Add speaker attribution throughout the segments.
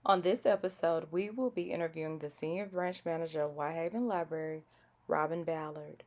Speaker 1: On this episode, we will be interviewing the Senior Branch Manager of Whitehaven Library, Robin Ballard.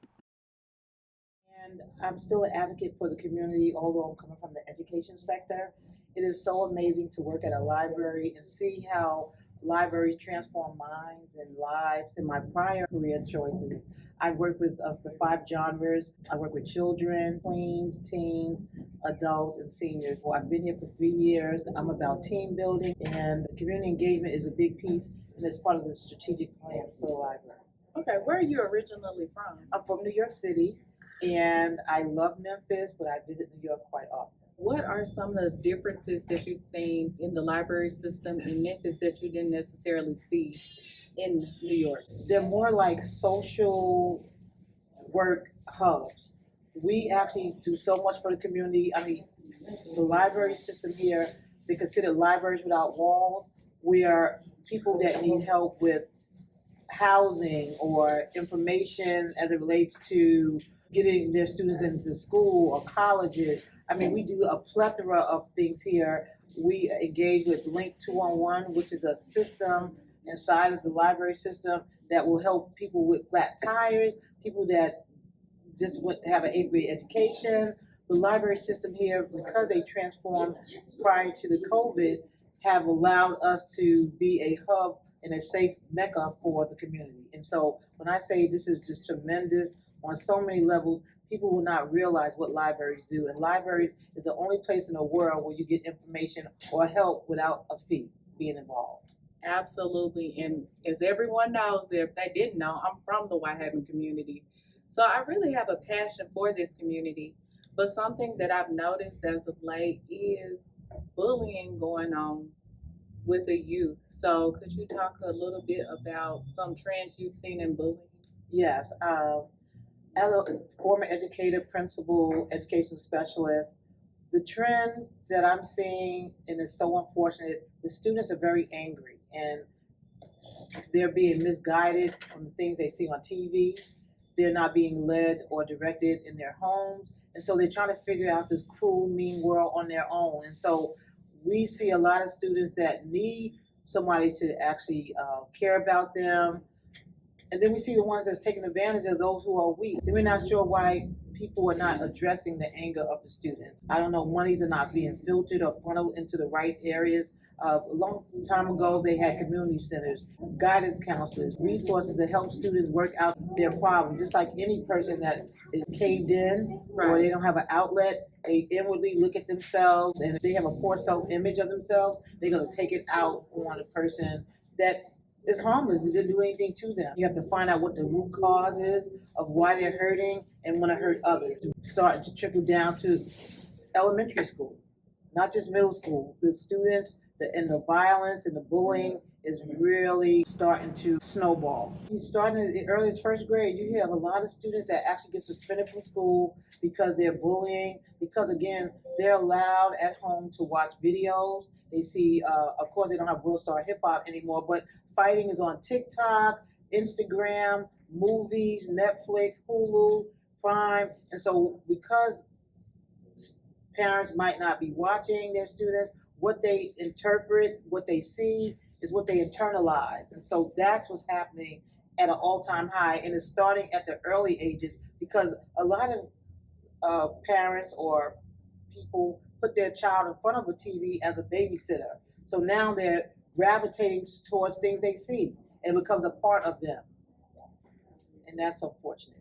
Speaker 2: And I'm still an advocate for the community, although I'm coming from the education sector. It is so amazing to work at a library and see how libraries transform minds and lives. In my prior career choices, I worked with the five genres. I work with children, tweens, teens, adults, and seniors. So I've been here for 3 years. I'm about team building, and community engagement is a big piece, and it's part of the strategic plan for the library.
Speaker 3: Okay, where are you originally from?
Speaker 2: I'm from New York City, and I love Memphis, but I visit New York quite often.
Speaker 3: What are some of the differences that you've seen in the library system in Memphis that you didn't necessarily see in New York?
Speaker 2: They're more like social work hubs. We actually do so much for the community. I mean, the library system here, they consider libraries without walls. We are people that need help with housing or information as it relates to getting their students into school or colleges. I mean, we do a plethora of things here. We engage with Link 211, which is a system inside of the library system that will help people with flat tires, people that just want to have an 8th grade education. The library system here, because they transformed prior to the COVID, have allowed us to be a hub and a safe mecca for the community. And so when I say this is just tremendous on so many levels, people will not realize what libraries do. And libraries is the only place in the world where you get information or help without a fee being involved.
Speaker 3: Absolutely. And as everyone knows, if they didn't know, I'm from the Whitehaven community. So I really have a passion for this community. But something that I've noticed as of late is bullying going on with the youth. So could you talk a little bit about some trends you've seen in bullying?
Speaker 2: Yes, as a former educator, principal, education specialist, the trend that I'm seeing, and it's so unfortunate, the students are very angry and they're being misguided from the things they see on TV. They're not being led or directed in their homes. And so they're trying to figure out this cruel, mean world on their own. And so we see a lot of students that need somebody to actually care about them. And then we see the ones that's taking advantage of those who are weak. We're not sure why people are not addressing the anger of the students. I don't know, monies are not being filtered or funneled into the right areas. A long time ago, they had community centers, guidance counselors, resources to help students work out their problem. Just like any person that is caved in or they don't have an outlet, they inwardly look at themselves, and if they have a poor self-image of themselves, they're going to take it out on a person that is harmless. It didn't do anything to them. You have to find out what the root cause is of why they're hurting and want to hurt others. Starting to trickle down to elementary school, not just middle school. The students and the violence and the bullying is really starting to snowball. You starting in the earliest first grade, you have a lot of students that actually get suspended from school because they're bullying, because again, they're allowed at home to watch videos. They see, of course, they don't have World Star Hip Hop anymore, but fighting is on TikTok, Instagram, movies, Netflix, Hulu, Prime. And so because parents might not be watching their students, what they interpret, what they see is what they internalize. And so that's what's happening at an all-time high, and it's starting at the early ages because a lot of parents or people put their child in front of a TV as a babysitter. So now they're gravitating towards things they see and it becomes a part of them. And that's unfortunate.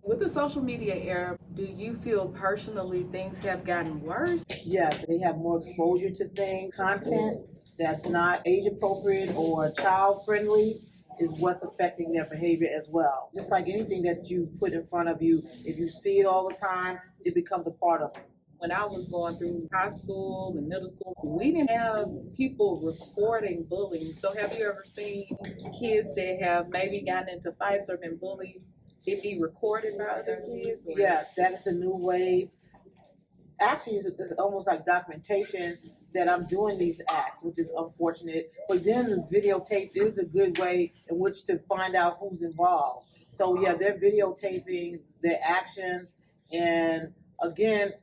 Speaker 3: With the social media era, do you feel personally things have gotten worse?
Speaker 2: Yes, they have more exposure to things, content that's not age appropriate or child friendly is what's affecting their behavior as well. Just like anything that you put in front of you, if you see it all the time, it becomes a part of it.
Speaker 3: When I was going through high school and middle school, we didn't have people recording bullying. So have you ever seen kids that have maybe gotten into fights or been bullied, it be recorded by other kids? Or?
Speaker 2: Yes, that is the new wave. Actually, it's almost like documentation that I'm doing these acts, which is unfortunate. But then the videotape is a good way in which to find out who's involved. So yeah, they're videotaping their actions, and again,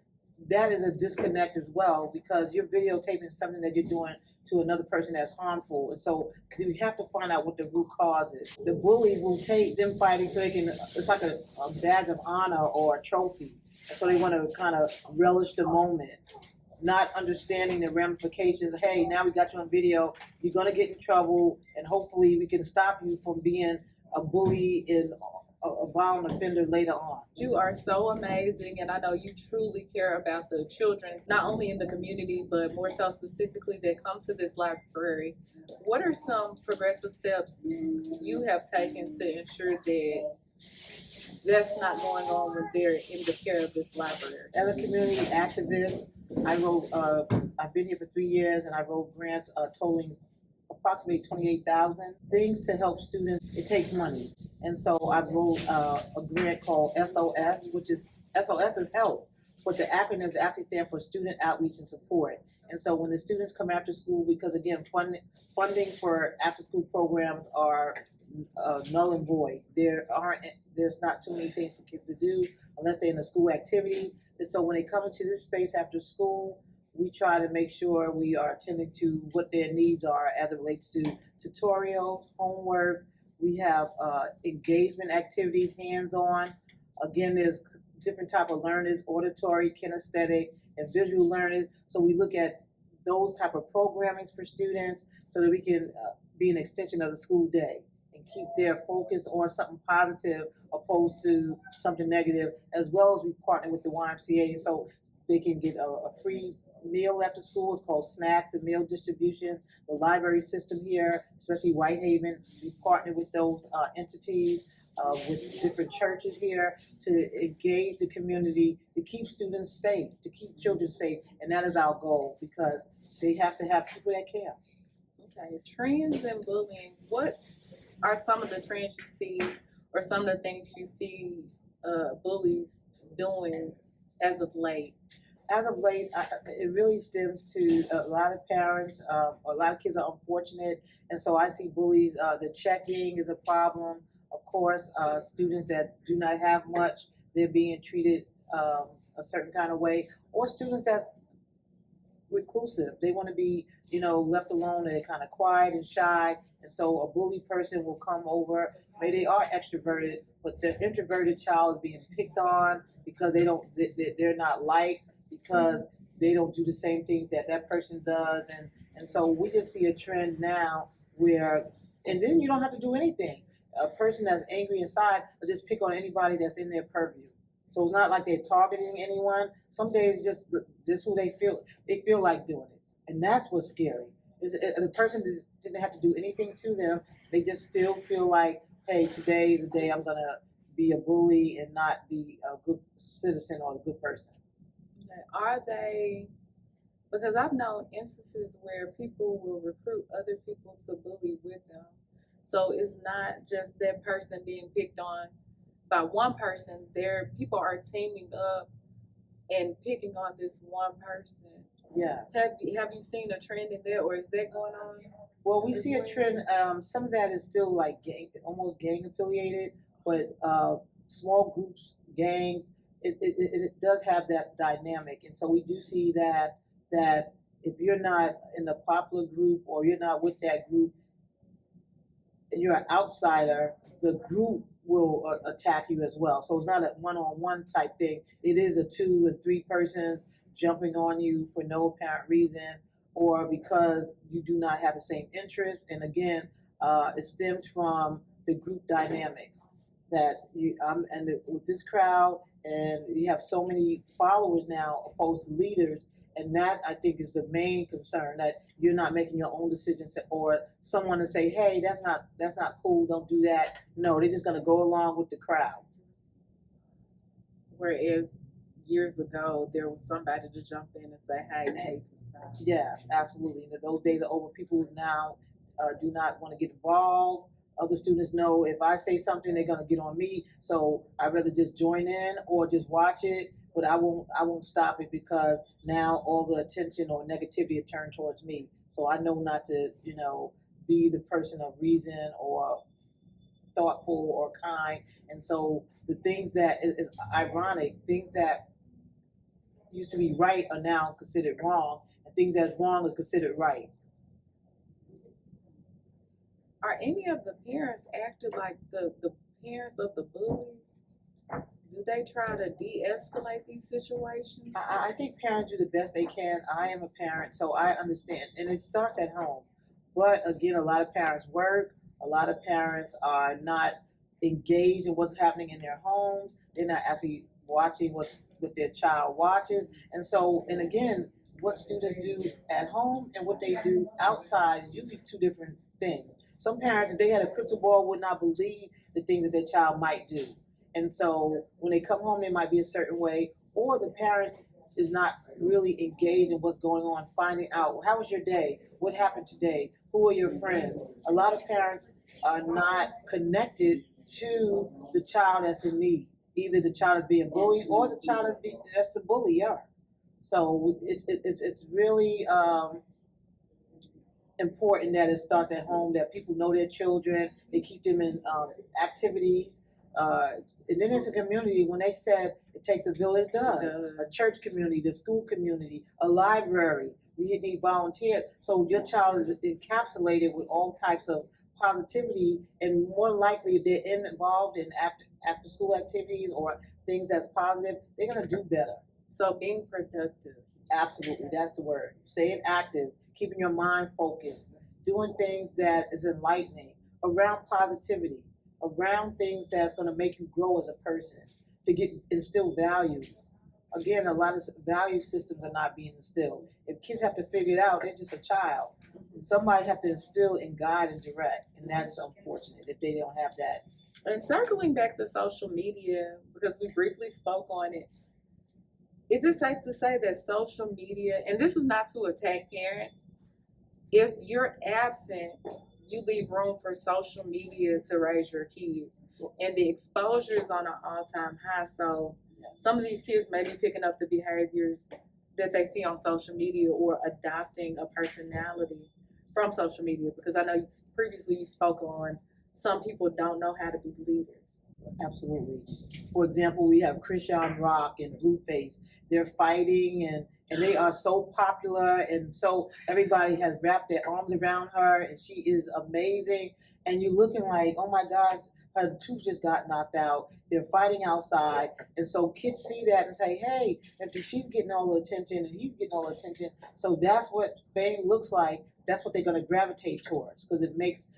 Speaker 2: that is a disconnect as well because you're videotaping something that you're doing to another person that's harmful. And so we have to find out what the root cause is. The bullies will take them fighting so they can, it's like a badge of honor or a trophy. And so they want to kind of relish the moment, not understanding the ramifications. Hey, now we got you on video. You're going to get in trouble, and hopefully we can stop you from being a bully and a violent offender later on.
Speaker 3: You are so amazing, and I know you truly care about the children, not only in the community, but more so specifically that come to this library. What are some progressive steps you have taken to ensure that that's not going on when they're in the care of this library?
Speaker 2: As a community activist, I wrote, I've been here for 3 years, and I wrote grants totaling approximately 28,000 things to help students. It takes money. And so I wrote a grant called SOS, which is, SOS is help, but the acronyms actually stand for Student Outreach and Support. And so when the students come after school, because again, funding for after school programs are null and void. There's not too many things for kids to do unless they're in a school activity. And so when they come into this space after school, we try to make sure we are attending to what their needs are as it relates to tutorials, homework. We have engagement activities, hands-on. Again, there's different type of learners, auditory, kinesthetic, and visual learners. So we look at those type of programmings for students so that we can be an extension of the school day and keep their focus on something positive opposed to something negative, as well as we partner with the YMCA so they can get a free meal after school. It's called snacks and meal distribution. The library system here, especially Whitehaven, we partner with those entities, with different churches here to engage the community, to keep students safe, to keep children safe. And that is our goal, because they have to have people that care.
Speaker 3: Okay, trends in bullying. What are some of the trends you see, or some of the things you see bullies doing as of late?
Speaker 2: As of late, it really stems to a lot of parents. A lot of kids are unfortunate, and so I see bullies. The checking is a problem. Of course, students that do not have much, they're being treated a certain kind of way, or students that's reclusive. They want to be, left alone. They're kind of quiet and shy, and so a bully person will come over. Maybe they are extroverted, but the introverted child is being picked on because they're not liked, because they don't do the same things that person does. And so we just see a trend now where, and then you don't have to do anything. A person that's angry inside will just pick on anybody that's in their purview. So it's not like they're targeting anyone. Some days just who they feel like doing it. And that's what's scary. The person didn't have to do anything to them. They just still feel like, hey, today is the day I'm gonna be a bully and not be a good citizen or a good person.
Speaker 3: Are they, because I've known instances where people will recruit other people to bully with them. So it's not just that person being picked on by one person. People are teaming up and picking on this one person.
Speaker 2: Yes.
Speaker 3: Have you seen a trend in that, or is that going on?
Speaker 2: Well, we see a trend. Some of that is still like almost gang affiliated, but small groups, gangs. It does have that dynamic, and so we do see that if you're not in the popular group or you're not with that group, and you're an outsider, the group will attack you as well. So it's not a one-on-one type thing. It is a 2 and 3 persons jumping on you for no apparent reason, or because you do not have the same interest. And again, it stems from the group dynamics that with this crowd, and you have so many followers now opposed to leaders. And that, I think, is the main concern, that you're not making your own decisions, or someone to say, hey, that's not cool, don't do that. No, they're just going to go along with the crowd.
Speaker 3: Whereas years ago, there was somebody to jump in and say, hey, you need to stop.
Speaker 2: Yeah, absolutely. Those days are over. People now do not want to get involved. Other students know if I say something, they're going to get on me. So I'd rather just join in or just watch it. But I won't stop it, because now all the attention or negativity is turned towards me. So I know not to, be the person of reason or thoughtful or kind. And so the things that is ironic, things that used to be right are now considered wrong, and things that's wrong is considered right.
Speaker 3: are any of the parents acting like the parents of the bullies? Do they try to de-escalate these situations?
Speaker 2: I think parents do the best they can. I am a parent, so I understand, and it starts at home. But again, a lot of parents work. A lot of parents are not engaged in what's happening in their homes. They're not actually watching what their child watches, and so, and again, what students do at home and what they do outside is usually two different things. Some parents, if they had a crystal ball, would not believe the things that their child might do. And so when they come home, they might be a certain way, or the parent is not really engaged in what's going on, finding out how was your day, what happened today, who are your friends. A lot of parents are not connected to the child that's in need. Either the child is being bullied or the child that's the bullier. So it's really important that it starts at home, that people know their children, they keep them in activities. And then it's a community. When they said it takes a village, it does. A church community, the school community, a library. We need volunteers. So your child is encapsulated with all types of positivity, and more likely if they're involved in after school activities or things that's positive, they're gonna do better.
Speaker 3: So being productive.
Speaker 2: Absolutely, that's the word. Staying active, keeping your mind focused, doing things that is enlightening, around positivity, around things that's going to make you grow as a person, to instill value. Again, a lot of value systems are not being instilled. If kids have to figure it out, they're just a child. Somebody have to instill and guide and direct, and that's unfortunate if they don't have that.
Speaker 3: And circling back to social media, because we briefly spoke on it, is it safe to say that social media, and this is not to attack parents, if you're absent, you leave room for social media to raise your kids, and the exposure is on an all-time high. So some of these kids may be picking up the behaviors that they see on social media or adopting a personality from social media, because I know previously you spoke on some people don't know how to be leaders.
Speaker 2: Absolutely. For example, we have Christian Rock and Blueface. They're fighting, and they are so popular, and so everybody has wrapped their arms around her, and she is amazing. And you're looking like, oh my gosh, her tooth just got knocked out. They're fighting outside, and so kids see that and say, hey, if she's getting all the attention and he's getting all the attention, so that's what fame looks like. That's what they're going to gravitate towards, because it makes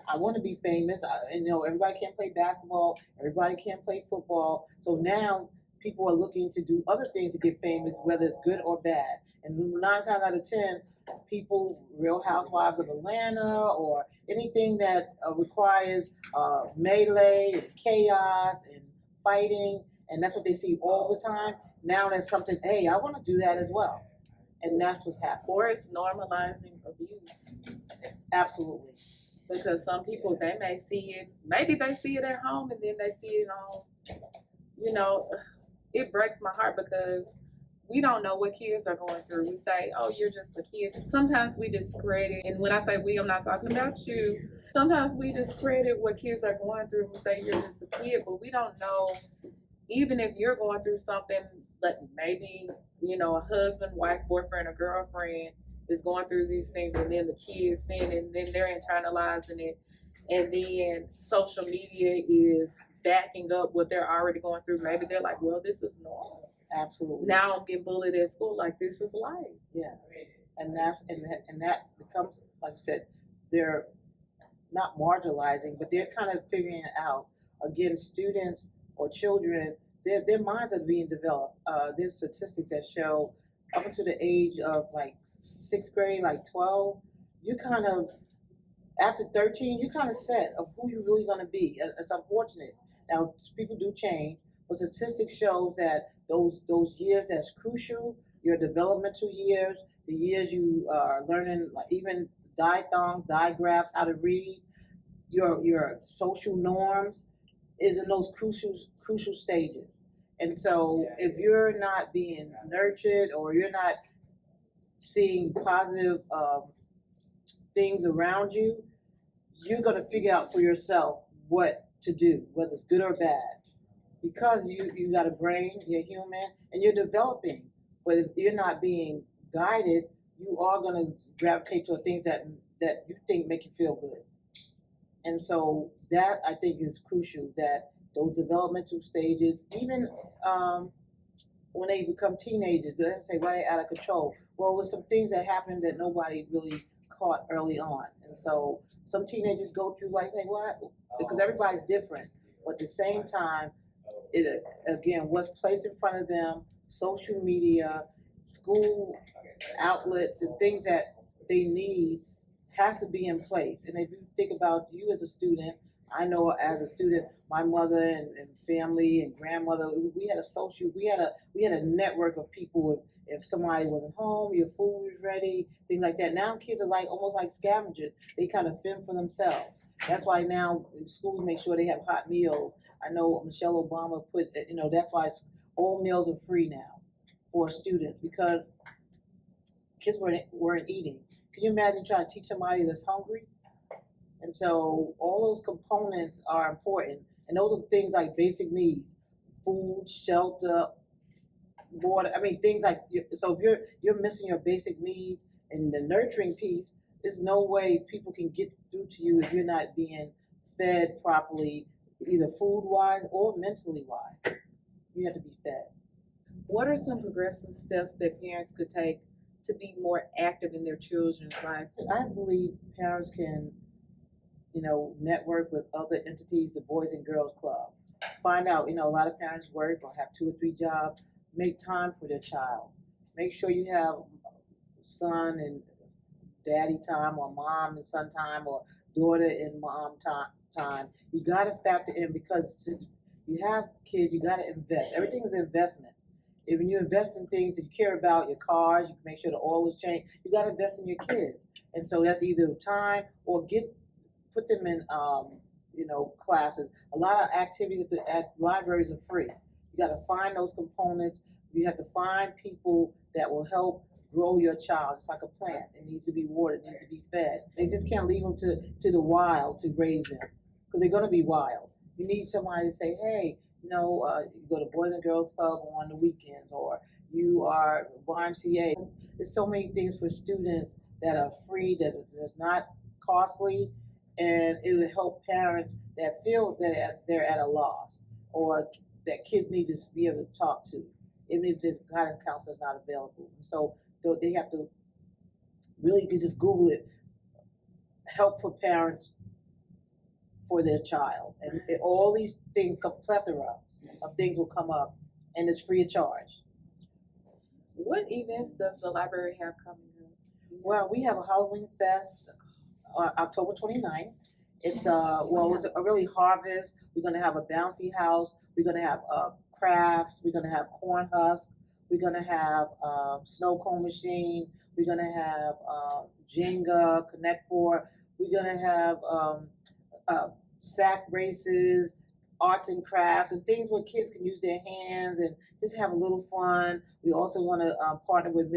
Speaker 2: I want to be famous. And everybody can't play basketball, everybody can't play football. So now people are looking to do other things to get famous, whether it's good or bad. And 9 times out of 10, people, Real Housewives of Atlanta, or anything that requires melee and chaos and fighting, and that's what they see all the time. Now there's something, hey, I want to do that as well. And that's what's happening.
Speaker 3: Or it's normalizing abuse.
Speaker 2: Absolutely.
Speaker 3: Because some people, they may see it, maybe they see it at home and then they see it on, it breaks my heart because we don't know what kids are going through. We say, oh, you're just a kid. Sometimes we discredit, and when I say we, I'm not talking about you. Sometimes we discredit what kids are going through. We say you're just a kid, but we don't know, even if you're going through something, like maybe, a husband, wife, boyfriend, or girlfriend is going through these things, and then the kids seeing it, and then they're internalizing it, and then social media is backing up what they're already going through. Maybe they're like, well, this is normal.
Speaker 2: Absolutely.
Speaker 3: Now I'm getting bullied at school, like this is life.
Speaker 2: Yes. And that becomes, like I said, they're not marginalizing, but they're kind of figuring it out. Again, students or children, their minds are being developed. There's statistics that show up until the age of like 6th grade, like 12, you kind of, after 13, you kind of set of who you're really going to be. It's unfortunate. Now, people do change, but statistics shows that those years that's crucial, your developmental years, the years you are learning, like even diphthongs, digraphs, how to read, your social norms is in those crucial stages. And so if you're not being nurtured, or you're not seeing positive things around you, you're going to figure out for yourself what to do, whether it's good or bad. Because you got a brain, you're human, and you're developing. But if you're not being guided, you are going to gravitate to things that you think make you feel good. And so that I think is crucial, that those developmental stages, even when they become teenagers, they say, why they out of control? Well, with some things that happened that nobody really caught early on. And so some teenagers go through life like, what? Because everybody's different. But at the same time, it again, what's placed in front of them, social media, school outlets, and things that they need has to be in place. And if you think about you as a student, I know as a student, my mother and family and grandmother, we had a social, we had a network of people. If somebody wasn't home, your food was ready, things like that. Now kids are like almost like scavengers. They kind of fend for themselves. That's why now schools make sure they have hot meals. I know Michelle Obama put, that's why all meals are free now for students, because kids weren't eating. Can you imagine trying to teach somebody that's hungry? And so all those components are important. And those are things like basic needs: food, shelter, water. I mean, things like, so if you're missing your basic needs and the nurturing piece, there's no way people can get through to you if you're not being fed properly, either food wise or mentally wise. You have to be fed.
Speaker 3: What are some progressive steps that parents could take to be more active in their children's life?
Speaker 2: I believe parents can, network with other entities, the Boys and Girls Club. Find out, a lot of parents work or have 2 or 3 jobs. Make time for their child. Make sure you have son and daddy time, or mom and son time, or daughter and mom time. You got to factor in, because since you have kids, you got to invest. Everything is investment. When you invest in things that you care about, your cars, you can make sure the oil is changed. You got to invest in your kids, and so that's either time or put them in, classes. A lot of activities at libraries are free. You got to find those components. You have to find people that will help grow your child. It's like a plant. It needs to be watered. It needs to be fed. They just can't leave them to the wild to raise them, because they're going to be wild. You need somebody to say, hey, you go to Boys and Girls Club on the weekends, or you are YMCA. There's so many things for students that are free, that's not costly, and it will help parents that feel that they're at a loss, or that kids need to be able to talk to, even if the guidance counselor is not available. And so they have to really, you can just Google it, help for parents for their child. And all these things, a plethora of things will come up, and it's free of charge.
Speaker 3: What events does the library have coming up?
Speaker 2: Well, we have a Halloween Fest October 29th. It's it's a really harvest. We're gonna have a bouncy house. We're gonna have crafts. We're gonna have corn husk. We're gonna have snow cone machine. We're gonna have Jenga, Connect Four. We're gonna have sack races, arts and crafts, and things where kids can use their hands and just have a little fun. We also want to partner with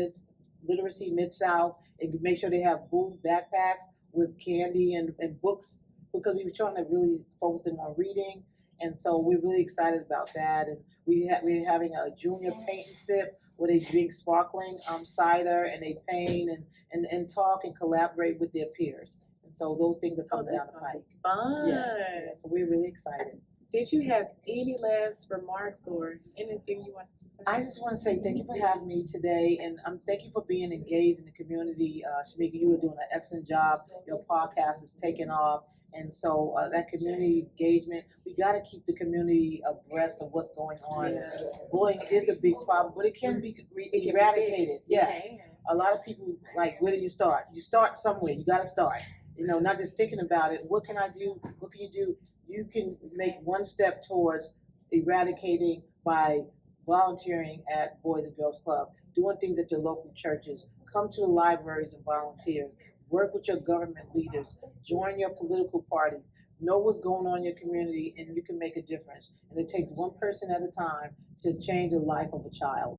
Speaker 2: Literacy Mid-South and make sure they have booth backpacks with candy and books, because we were trying to really focus them on reading. And so we're really excited about that. And we're having a junior paint and sip where they drink sparkling cider, and they paint and talk and collaborate with their peers. And so those things are coming down the pike.
Speaker 3: Fun.
Speaker 2: Yes, so we're really excited.
Speaker 3: Did you have any last remarks or anything you want to say?
Speaker 2: I just want to say thank you for having me today, and thank you for being engaged in the community. Shamika, you are doing an excellent job. Your podcast is taking off, and so that community engagement, we got to keep the community abreast of what's going on.
Speaker 3: Yeah.
Speaker 2: Bullying is a big problem, but it can be eradicated. Yes.
Speaker 3: Yeah.
Speaker 2: A lot of people, like, where do you start? You start somewhere. You got to start. Not just thinking about it. What can I do? What can you do? You can make one step towards eradicating by volunteering at Boys and Girls Club, doing things at your local churches, come to the libraries and volunteer, work with your government leaders, join your political parties, know what's going on in your community, and you can make a difference. And it takes one person at a time to change the life of a child.